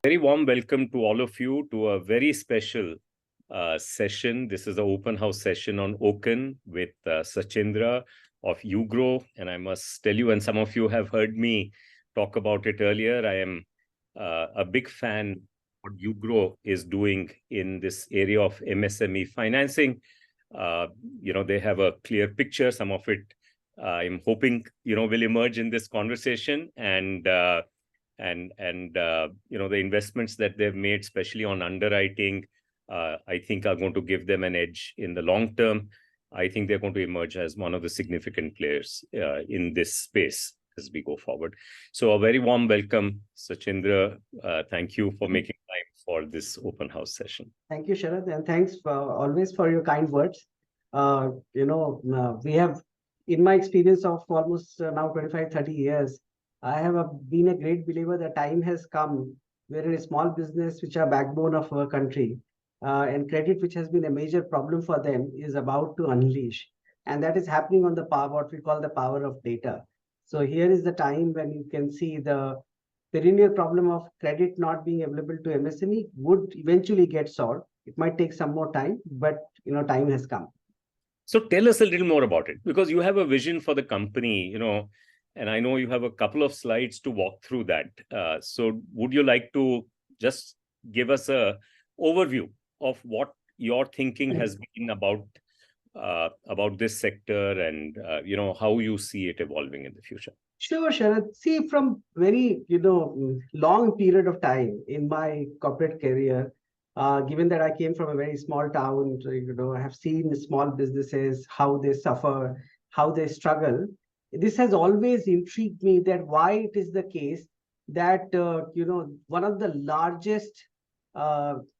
Very warm welcome to all of you to a very special session. This is the open house session on OCEN with Shachindra of U GRO. And I must tell you, and some of you have heard me talk about it earlier, I am a big fan of what U GRO is doing in this area of MSME financing. They have a clear picture. Some of it I'm hoping, will emerge in this conversation. And the investments that they've made, especially on underwriting, I think are going to give them an edge in the long term. I think they're going to emerge as one of the significant players in this space as we go forward. So a very warm welcome, Shachindra. Thank you for making time for this open house session. Thank you, Sharad, and thanks always for your kind words. We have, in my experience of almost now 25, 30 years, I have been a great believer that time has come where in a small business, which are backbone of our country, and credit, which has been a major problem for them, is about to unleash. And that is happening on the power, what we call the power of data. So here is the time when you can see the perennial problem of credit not being available to MSME would eventually get solved. It might take some more time, but time has come. So tell us a little more about it, because you have a vision for the company, and I know you have a couple of slides to walk through that. So would you like to just give us a overview of what your thinking has been about this sector and, how you see it evolving in the future? Sure, Sharad. See, from very, long period of time in my corporate career, given that I came from a very small town, I have seen small businesses, how they suffer, how they struggle. This has always intrigued me that why it is the case that, one of the largest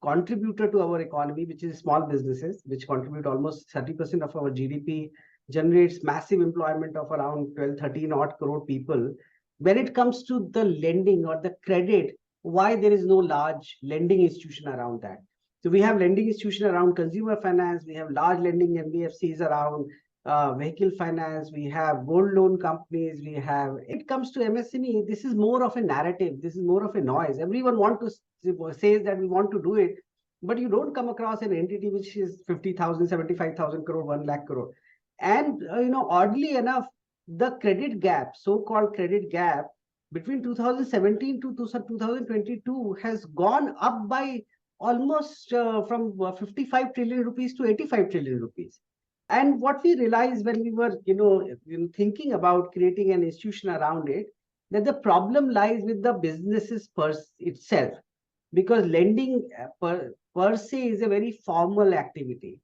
contributor to our economy, which is small businesses, which contribute almost 30% of our GDP, generates massive employment of around 12, 13 odd crore people. When it comes to the lending or the credit, why there is no large lending institution around that? So we have lending institution around consumer finance, we have large lending NBFCs around vehicle finance, we have gold loan companies, we have, it comes to MSME, this is more of a narrative, this is more of a noise. Everyone says that we want to do it, but you don't come across an entity which is 50,000, 75,000 crore, 1 lakh crore. And, oddly enough, the credit gap, so-called credit gap between 2017 to 2022 has gone up by almost from 55 trillion rupees to 85 trillion rupees. And what we realized when we were, thinking about creating an institution around it, that the problem lies with the businesses itself, because lending per se is a very formal activity.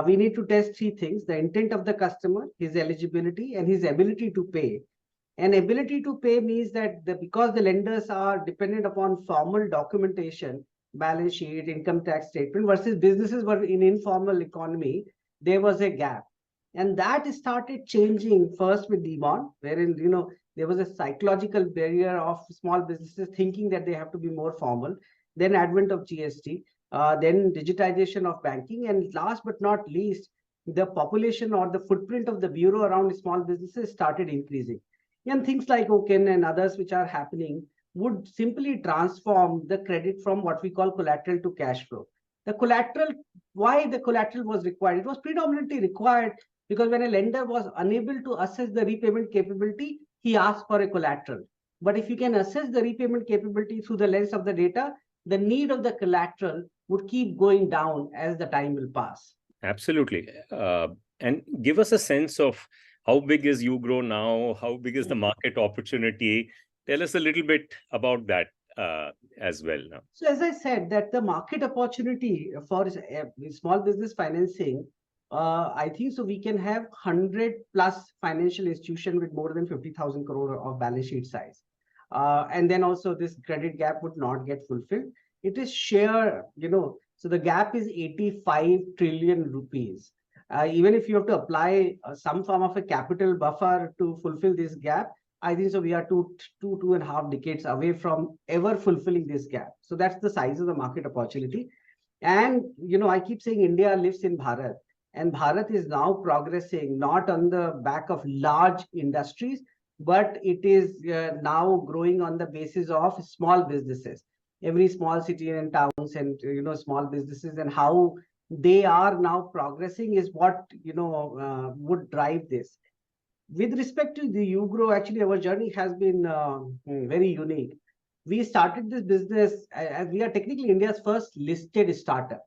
We need to test three things: the intent of the customer, his eligibility, and his ability to pay. And ability to pay means that because the lenders are dependent upon formal documentation, balance sheet, income tax statement, versus businesses were in informal economy, there was a gap. And that started changing first with demand, wherein, there was a psychological barrier of small businesses thinking that they have to be more formal. Then advent of GST, then digitization of banking, and last but not least, the population or the footprint of the bureau around small businesses started increasing. And things like OCEN and others which are happening would simply transform the credit from what we call collateral to cash flow. The collateral, why the collateral was required? It was predominantly required because when a lender was unable to assess the repayment capability, he asked for a collateral. But if you can assess the repayment capability through the lens of the data, the need of the collateral would keep going down as the time will pass. Absolutely. And give us a sense of how big is U GRO now? How big is the market opportunity? Tell us a little bit about that as well now. So as I said, that the market opportunity for small business financing, I think so we can have 100 plus financial institution with more than 50,000 crore of balance sheet size. And then also this credit gap would not get fulfilled. It is sheer, so the gap is 85 trillion rupees. Even if you have to apply some form of a capital buffer to fulfill this gap, I think so we are two and a half decades away from ever fulfilling this gap. So that's the size of the market opportunity. And, I keep saying India lives in Bharat, and Bharat is now progressing not on the back of large industries, but it is now growing on the basis of small businesses. every small city and towns and small businesses, and how they are now progressing is what would drive this. With respect to the UGRO, actually our journey has been very unique. We started this business as we are technically India's first listed startup.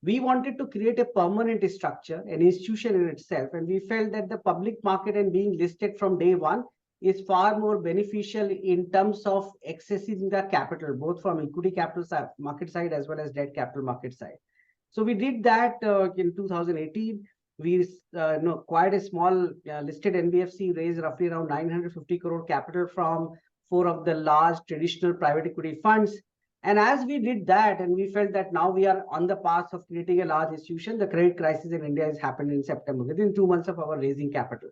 We wanted to create a permanent structure, an institution in itself, and we felt that the public market and being listed from day one is far more beneficial in terms of accessing the capital, both from equity capital market side as well as debt capital market side. So we did that in 2018. We acquired a small listed NBFC, raised roughly around 950 crore capital from four of the large traditional private equity funds. And as we did that, and we felt that now we are on the path of creating a large institution, the credit crisis in India has happened in September, within 2 months of our raising capital,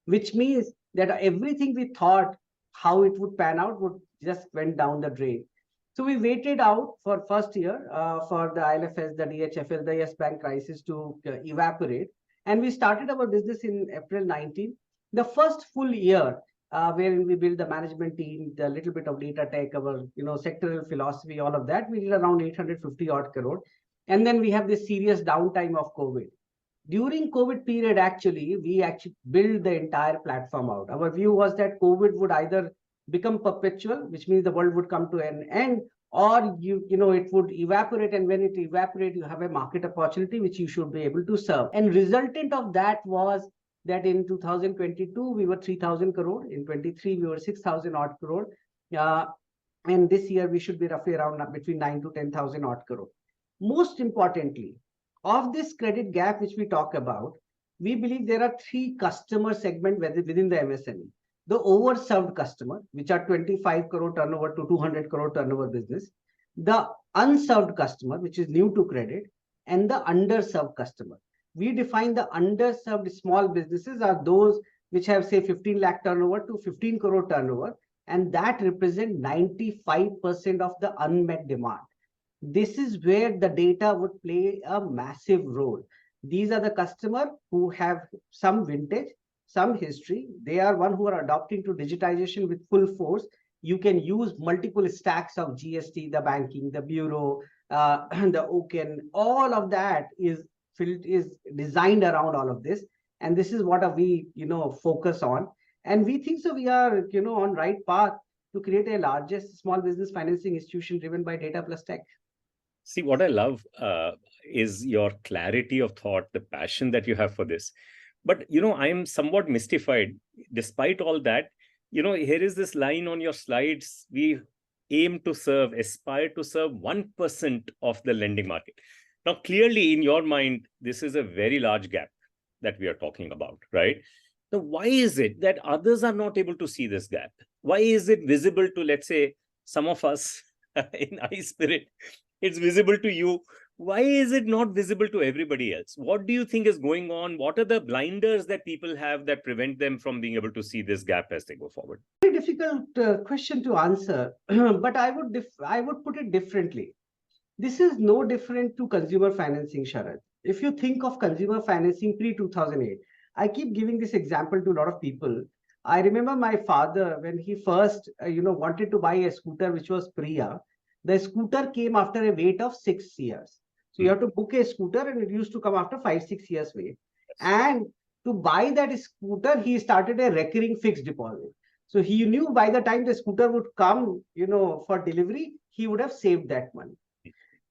which means that everything we thought how it would pan out would just went down the drain. So we waited out for first year for the ILFS, the DHFL, the Yes Bank crisis to evaporate. And we started our business in April 19. The first full year wherein we built the management team, the little bit of data tech, our sectoral philosophy, all of that, we did around 850 odd crore. And then we have this serious downtime of COVID. During COVID period, we built the entire platform out. Our view was that COVID would either become perpetual, which means the world would come to an end, or it would evaporate, and when it evaporates, you have a market opportunity which you should be able to serve. And resultant of that was that in 2022 we were 3,000 crore, in 23 we were 6,000 odd crore, and this year we should be roughly around between 9 to 10,000 odd crore. Most importantly, of this credit gap which we talk about, we believe there are three customer segments within the MSME. The overserved customer, which are 25 crore turnover to 200 crore turnover business, the unserved customer, which is new to credit, and the underserved customer. We define the underserved small businesses are those which have, say, 15 lakh turnover to 15 crore turnover, and that represent 95% of the unmet demand. This is where the data would play a massive role. These are the customers who have some vintage, some history. They are one who are adopting to digitization with full force. You can use multiple stacks of GST, the banking, the bureau, the OCEN. All of that is designed around all of this, and this is what we focus on. And we think so we are on right path to create a largest small business financing institution driven by data plus tech. See, what I love is your clarity of thought, the passion that you have for this. But, I am somewhat mystified. Despite all that, here is this line on your slides. We aspire to serve 1% of the lending market. Now, clearly, in your mind, this is a very large gap that we are talking about, right? Now, why is it that others are not able to see this gap? Why is it visible to, let's say, some of us in iSpirit? It's visible to you. Why is it not visible to everybody else? What do you think is going on? What are the blinders that people have that prevent them from being able to see this gap as they go forward? Very difficult question to answer, but I would put it differently. This is no different to consumer financing, Sharad. If you think of consumer financing pre-2008, I keep giving this example to a lot of people. I remember my father, when he first wanted to buy a scooter, which was Priya. The scooter came after a wait of 6 years. So you have to book a scooter, and it used to come after 5-6 years wait. And to buy that scooter, he started a recurring fixed deposit. So he knew by the time the scooter would come, for delivery, he would have saved that money.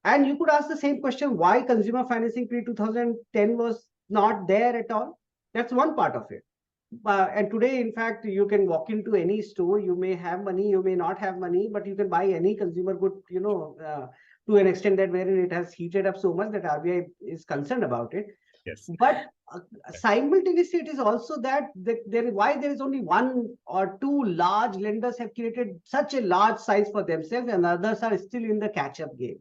And you could ask the same question, why consumer financing pre-2010 was not there at all? That's one part of it. And today, in fact, you can walk into any store, you may have money, you may not have money, but you can buy any consumer good, to an extent that wherein it has heated up so much that RBI is concerned about it. Yes. But simultaneously, it is also that why there is only one or two large lenders have created such a large size for themselves, and others are still in the catch-up game.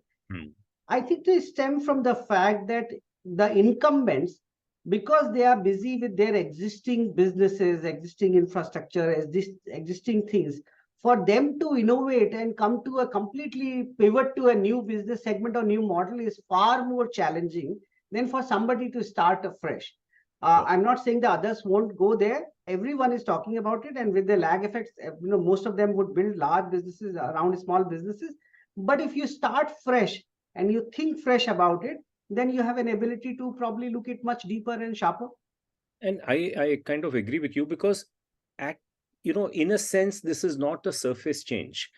I think they stem from the fact that the incumbents, because they are busy with their existing businesses, existing infrastructure, existing things, for them to innovate and come to a completely pivot to a new business segment or new model is far more challenging than for somebody to start afresh. I'm not saying the others won't go there. Everyone is talking about it, and with the lag effects, most of them would build large businesses around small businesses. But if you start fresh and you think fresh about it, then you have an ability to probably look it much deeper and sharper. And I kind of agree with you because, at, in a sense, this is not a surface change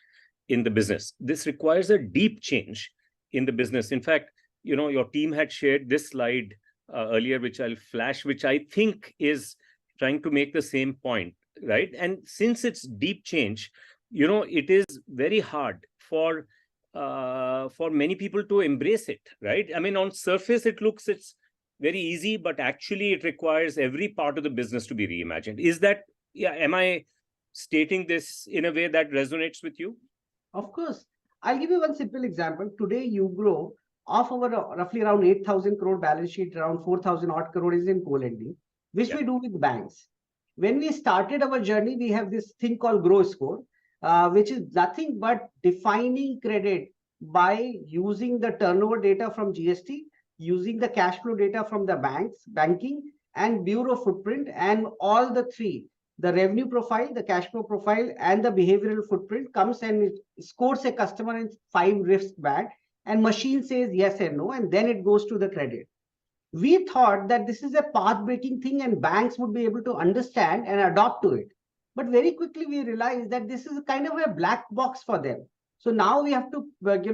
in the business. This requires a deep change in the business. In fact, your team had shared this slide earlier, which I'll flash, which I think is trying to make the same point, right? And since it's deep change, it is very hard for many people to embrace it, right? I mean, on surface, it's very easy, but actually it requires every part of the business to be reimagined. Is that, yeah, am I stating this in a way that resonates with you? Of course. I'll give you one simple example. Today, you grow of our roughly around 8,000 crore balance sheet, around 4,000 odd crore is in co-lending, which Yeah. we do with banks. When we started our journey, we have this thing called GRO score, which is nothing but defining credit by using the turnover data from GST, using the cash flow data from the banking, and bureau footprint, and all the three, the revenue profile, the cash flow profile, and the behavioral footprint comes and it scores a customer in 5 risk band, and machine says yes and no, and then it goes to the credit. We thought that this is a path breaking thing and banks would be able to understand and adopt to it. But very quickly we realized that this is kind of a black box for them. So now we have to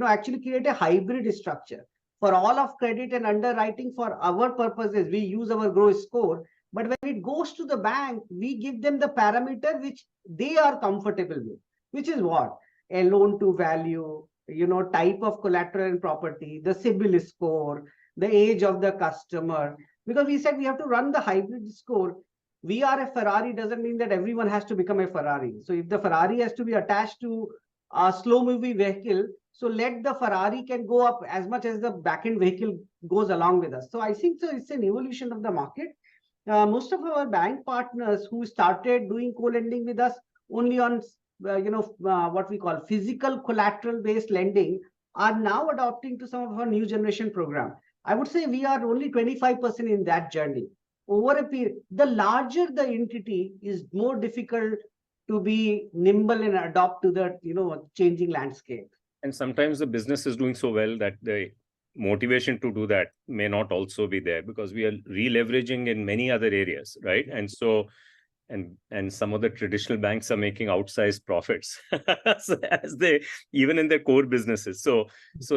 actually create a hybrid structure. For all of credit and underwriting, for our purposes, we use our GRO score. But when it goes to the bank, we give them the parameter which they are comfortable with, which is what? A loan to value, type of collateral and property, the CIBIL score, the age of the customer. Because we said we have to run the hybrid score. We are a Ferrari doesn't mean that everyone has to become a Ferrari. So if the Ferrari has to be attached to a slow moving vehicle, so let the Ferrari can go up as much as the back-end vehicle goes along with us. So I think so it's an evolution of the market. Most of our bank partners who started doing co-lending with us only on what we call physical collateral based lending are now adopting to some of our new generation program. I would say we are only 25% in that journey. Over a period, the larger the entity is more difficult to be nimble and adopt to the changing landscape. And sometimes the business is doing so well that the motivation to do that may not also be there because we are re-leveraging in many other areas, right? And so, and some of the traditional banks are making outsized profits so as they even in their core businesses. So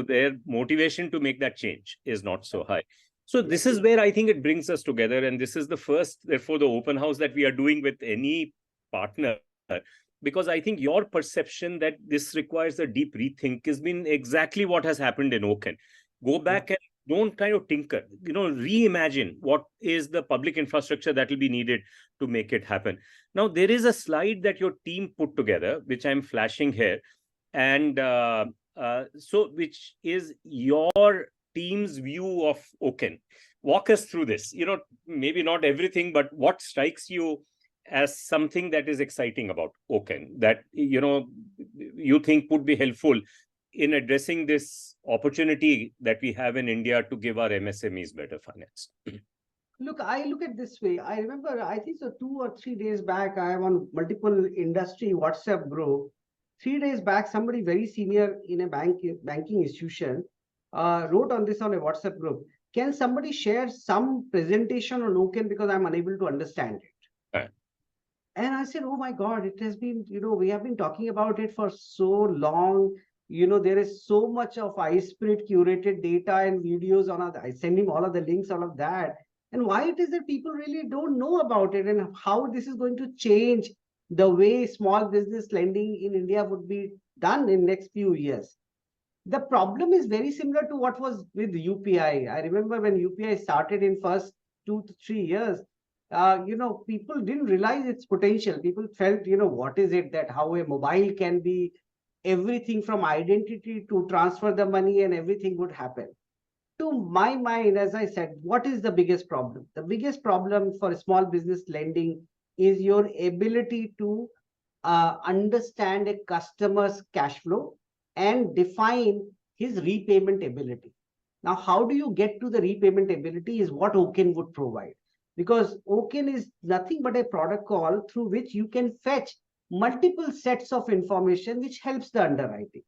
their motivation to make that change is not so high. So this is where I think it brings us together, and this is the first, therefore, the open house that we are doing with any partner, because I think your perception that this requires a deep rethink has been exactly what has happened in OCEN. Go back and don't kind of tinker, reimagine what is the public infrastructure that will be needed to make it happen. Now, there is a slide that your team put together, which I'm flashing here. And so which is your team's view of OCEN. Walk us through this, maybe not everything, but what strikes you as something that is exciting about OCEN that, you think would be helpful in addressing this opportunity that we have in India to give our MSMEs better finance? Look, I look at this way. I remember, I think so 2 or 3 days back, I am on multiple industry WhatsApp group. 3 days back, somebody very senior in a banking institution wrote on this on a WhatsApp group. Can somebody share some presentation on OCEN because I'm unable to understand it? Right. And I said, oh my God, it has been, we have been talking about it for so long. There is so much of iSpirit curated data and videos on it. I send him all of the links, all of that. And why it is that people really don't know about it and how this is going to change the way small business lending in India would be done in next few years. The problem is very similar to what was with UPI. I remember when UPI started in first 2 to 3 years, people didn't realize its potential. People felt, what is it that how a mobile can be everything from identity to transfer the money and everything would happen. To my mind, as I said, what is the biggest problem? The biggest problem for small business lending is your ability to understand a customer's cash flow and define his repayment ability. Now, how do you get to the repayment ability is what OCEN would provide. Because OCEN is nothing but a protocol through which you can fetch multiple sets of information which helps the underwriting.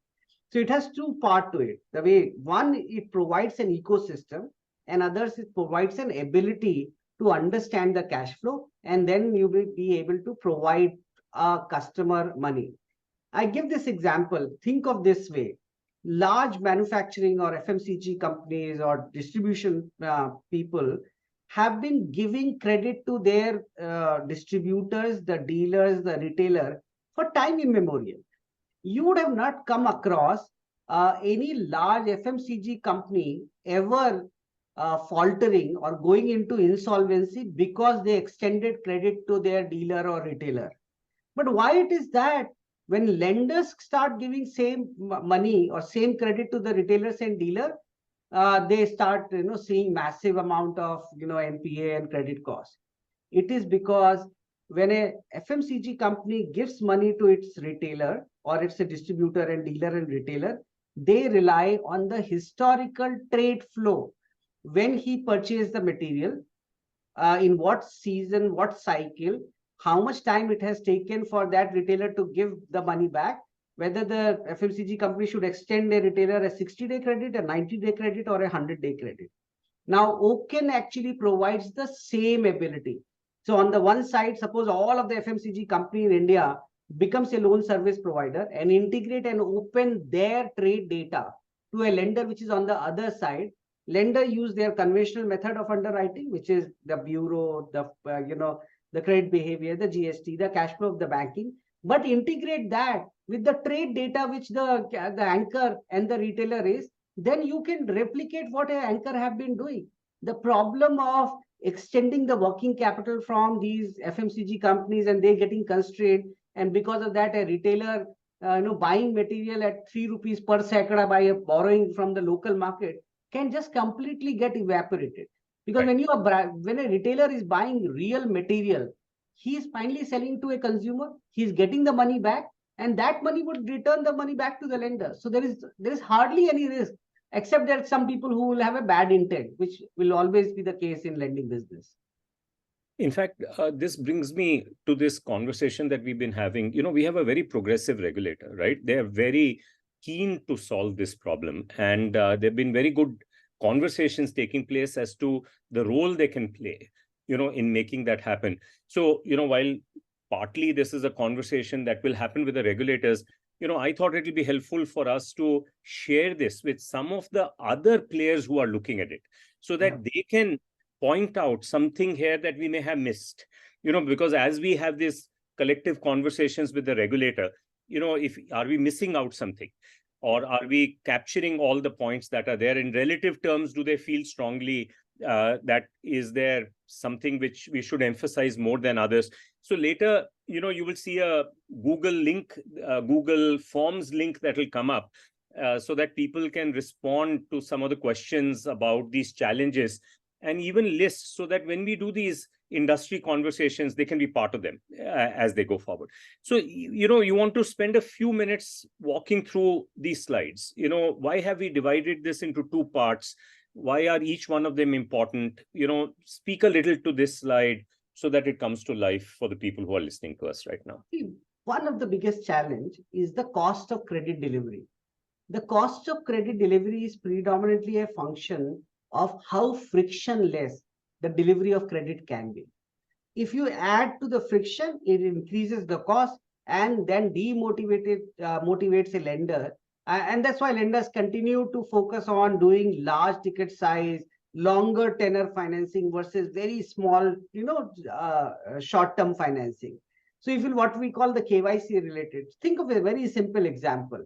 So it has two parts to it. The way one, it provides an ecosystem, and others, it provides an ability to understand the cash flow, and then you will be able to provide a customer money. I give this example. Think of this way. Large manufacturing or FMCG companies or distribution people have been giving credit to their distributors, the dealers, the retailer for time immemorial. You would have not come across any large FMCG company ever faltering or going into insolvency because they extended credit to their dealer or retailer. But why it is that when lenders start giving same money or same credit to the retailers and dealer, they start seeing massive amount of NPA and credit cost. It is because when a FMCG company gives money to its retailer or it's a distributor and dealer and retailer, they rely on the historical trade flow. When he purchased the material, in what season, what cycle, how much time it has taken for that retailer to give the money back, whether the FMCG company should extend a retailer a 60-day credit, a 90-day credit, or a 100-day credit. Now, OCEN actually provides the same ability. So on the one side, suppose all of the FMCG company in India becomes a loan service provider and integrate and open their trade data to a lender which is on the other side. Lender use their conventional method of underwriting, which is the bureau, the credit behavior, the GST, the cash flow of the banking, but integrate that with the trade data which the anchor and the retailer is, then you can replicate what an anchor have been doing. The problem of extending the working capital from these FMCG companies and they getting constrained, and because of that, a retailer buying material at 3 rupees per sakada by borrowing from the local market can just completely get evaporated. Because right, when a retailer is buying real material, he is finally selling to a consumer, he is getting the money back, and that money would return the money back to the lender. So there is hardly any risk, except there are some people who will have a bad intent, which will always be the case in lending business. In fact, this brings me to this conversation that we've been having. We have a very progressive regulator, right? They are very keen to solve this problem. And there have been very good conversations taking place as to the role they can play, in making that happen. So, while partly this is a conversation that will happen with the regulators, I thought it will be helpful for us to share this with some of the other players who are looking at it so that they can point out something here that we may have missed, because as we have these collective conversations with the regulator, are we missing out something, or are we capturing all the points that are there in relative terms? Do they feel strongly that is there something which we should emphasize more than others? So later, you will see a Google link, Google Forms link that will come up so that people can respond to some of the questions about these challenges, and even lists, so that when we do these industry conversations, they can be part of them as they go forward. So, you want to spend a few minutes walking through these slides. Why have we divided this into two parts? Why are each one of them important? Speak a little to this slide so that it comes to life for the people who are listening to us right now. One of the biggest challenge is the cost of credit delivery. The cost of credit delivery is predominantly a function of how frictionless the delivery of credit can be. If you add to the friction, it increases the cost and then motivates a lender. And that's why lenders continue to focus on doing large ticket size, longer tenor financing versus very small, short-term financing. So if you what we call the KYC related, think of a very simple example.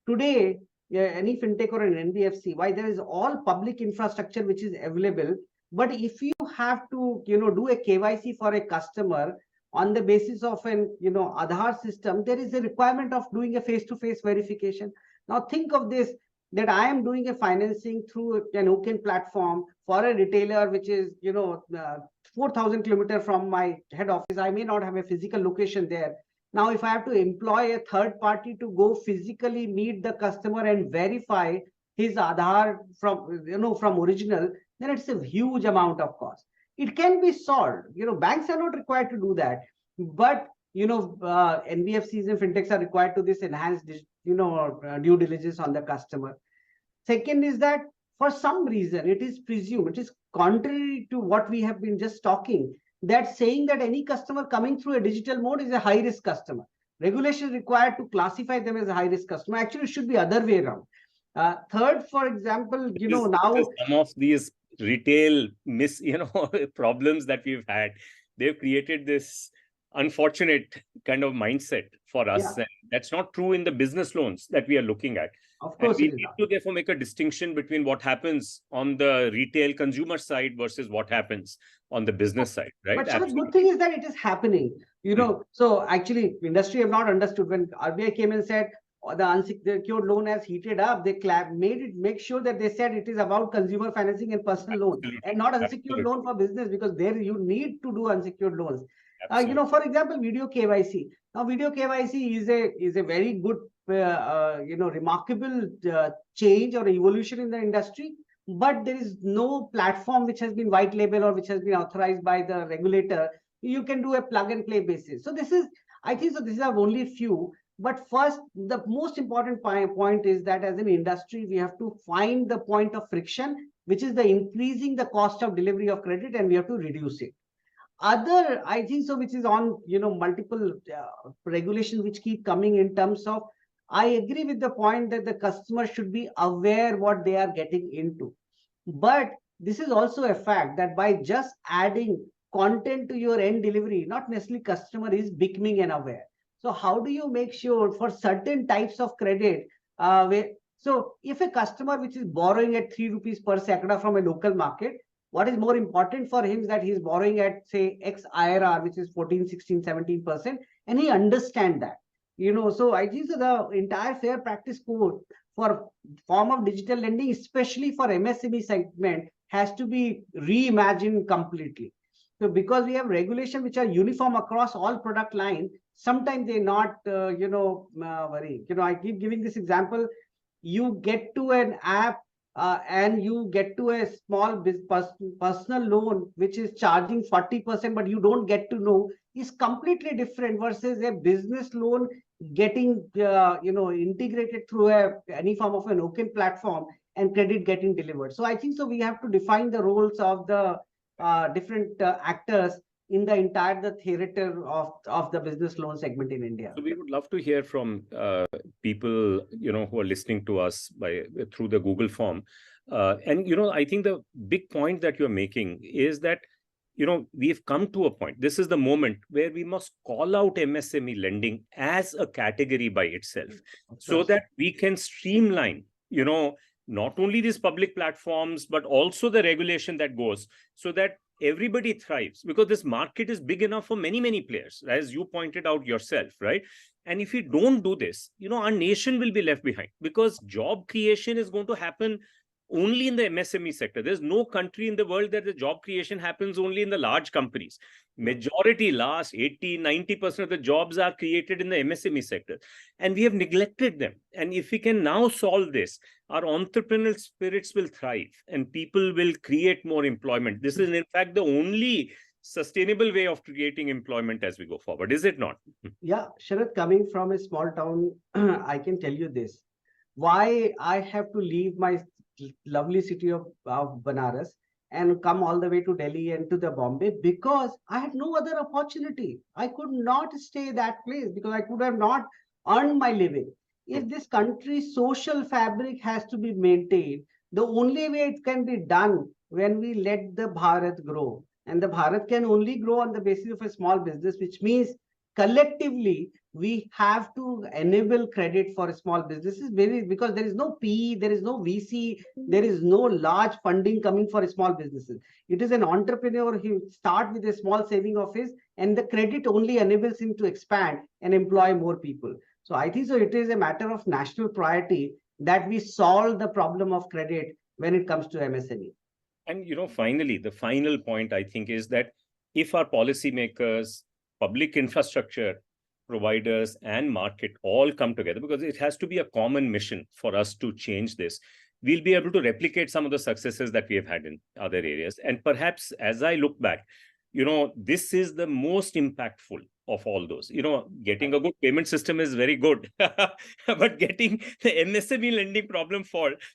Today, any fintech or an NBFC, why there is all public infrastructure which is available, but if you have to do a KYC for a customer on the basis of an Aadhaar system, there is a requirement of doing a face-to-face verification. Now think of this, that I am doing a financing through an OCEN platform for a retailer which is 4,000 kilometers from my head office. I may not have a physical location there. Now, if I have to employ a third party to go physically meet the customer and verify his Aadhaar from original, then it's a huge amount of cost. It can be solved. Banks are not required to do that. But NBFCs and fintechs are required to this enhanced, due diligence on the customer. Second is that for some reason, it is presumed, it is contrary to what we have been just talking, that saying that any customer coming through a digital mode is a high risk customer. Regulation required to classify them as a high risk customer. Actually, it should be other way around. Third, for example, now some of these retail problems that we've had, they've created this unfortunate kind of mindset for us. Yeah. And that's not true in the business loans that we are looking at. Of course, and we need to therefore make a distinction between what happens on the retail consumer side versus what happens on the business side, right? But the good thing is that it is happening, So actually, industry have not understood when RBI came and said the unsecured loan has heated up. They make sure that they said it is about consumer financing and personal loans and not unsecured loan for business, because there you need to do unsecured loans. For example, video KYC. Now, video KYC is a very good, remarkable change or evolution in the industry. But there is no platform which has been white label or which has been authorized by the regulator. You can do a plug and play basis. So I think these are only few. But first, the most important point is that as an industry, we have to find the point of friction, which is the increasing the cost of delivery of credit, and we have to reduce it. I think so, which is on, multiple regulations which keep coming in terms of, I agree with the point that the customer should be aware what they are getting into. But this is also a fact that by just adding content to your end delivery, not necessarily customer is becoming aware. So how do you make sure for certain types of credit, so if a customer which is borrowing at 3 rupees per second from a local market, what is more important for him is that he's borrowing at, say, X IRR, which is 14, 16, 17%, and he understands that. So I think the entire fair practice code for form of digital lending, especially for MSME segment, has to be reimagined completely. So because we have regulation which are uniform across all product lines, sometimes they're not, very. I keep giving this example. You get to an app and you get to a small personal loan which is charging 40%, but you don't get to know, is completely different versus a business loan getting integrated through any form of an OCEN platform and credit getting delivered. So I think so we have to define the roles of the different actors in the entire theater of the business loan segment in India. So we would love to hear from people who are listening to us through the Google form. I think the big point that you're making is that we've come to a point. This is the moment where we must call out MSME lending as a category by itself, so that we can streamline, not only these public platforms, but also the regulation that goes, so that everybody thrives, because this market is big enough for many, many players, as you pointed out yourself, right? And if we don't do this, our nation will be left behind, because job creation is going to happen only in the MSME sector. There's no country in the world that the job creation happens only in the large companies. Majority, last 80, 90% of the jobs are created in the MSME sector. And we have neglected them. And if we can now solve this, our entrepreneurial spirits will thrive and people will create more employment. This is, in fact, the only sustainable way of creating employment as we go forward, is it not? Yeah, Sharad, coming from a small town, I can tell you this. Why I have to leave my lovely city of Banaras and come all the way to Delhi and to the Bombay, because I had no other opportunity. I could not stay that place because I could have not earned my living. If this country's social fabric has to be maintained, the only way it can be done when we let the Bharat grow. And the Bharat can only grow on the basis of a small business, which means collectively we have to enable credit for small businesses, because there is no PE, there is no VC, there is no large funding coming for small businesses. It is an entrepreneur who start with a small saving of his, and the credit only enables him to expand and employ more people. So I think so it is a matter of national priority that we solve the problem of credit when it comes to MSME. And finally, the final point I think is that if our policymakers, public infrastructure providers and market all come together, because it has to be a common mission for us to change this, we'll be able to replicate some of the successes that we have had in other areas. And perhaps as I look back, this is the most impactful of all those. Getting a good payment system is very good, but getting the MSME lending problem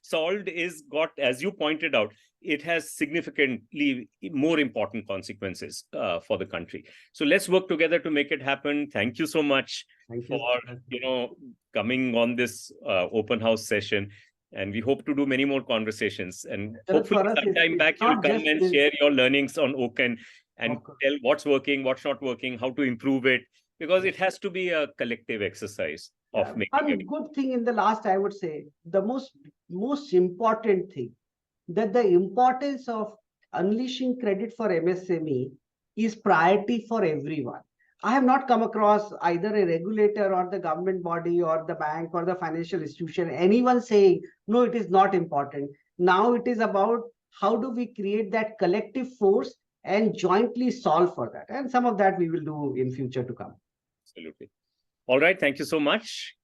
solved as you pointed out, it has significantly more important consequences for the country. So let's work together to make it happen. Thank you so much for coming on this open house session. And we hope to do many more conversations. And hopefully sometime back, you'll come and share your learnings on OCEN and tell what's working, what's not working, how to improve it, because it has to be a collective exercise of making one good thing in the last, I would say, the most important thing, that the importance of unleashing credit for MSME is priority for everyone. I have not come across either a regulator or the government body or the bank or the financial institution, anyone saying, no, it is not important. Now it is about how do we create that collective force and jointly solve for that. And some of that we will do in future to come. Absolutely. All right. Thank you so much.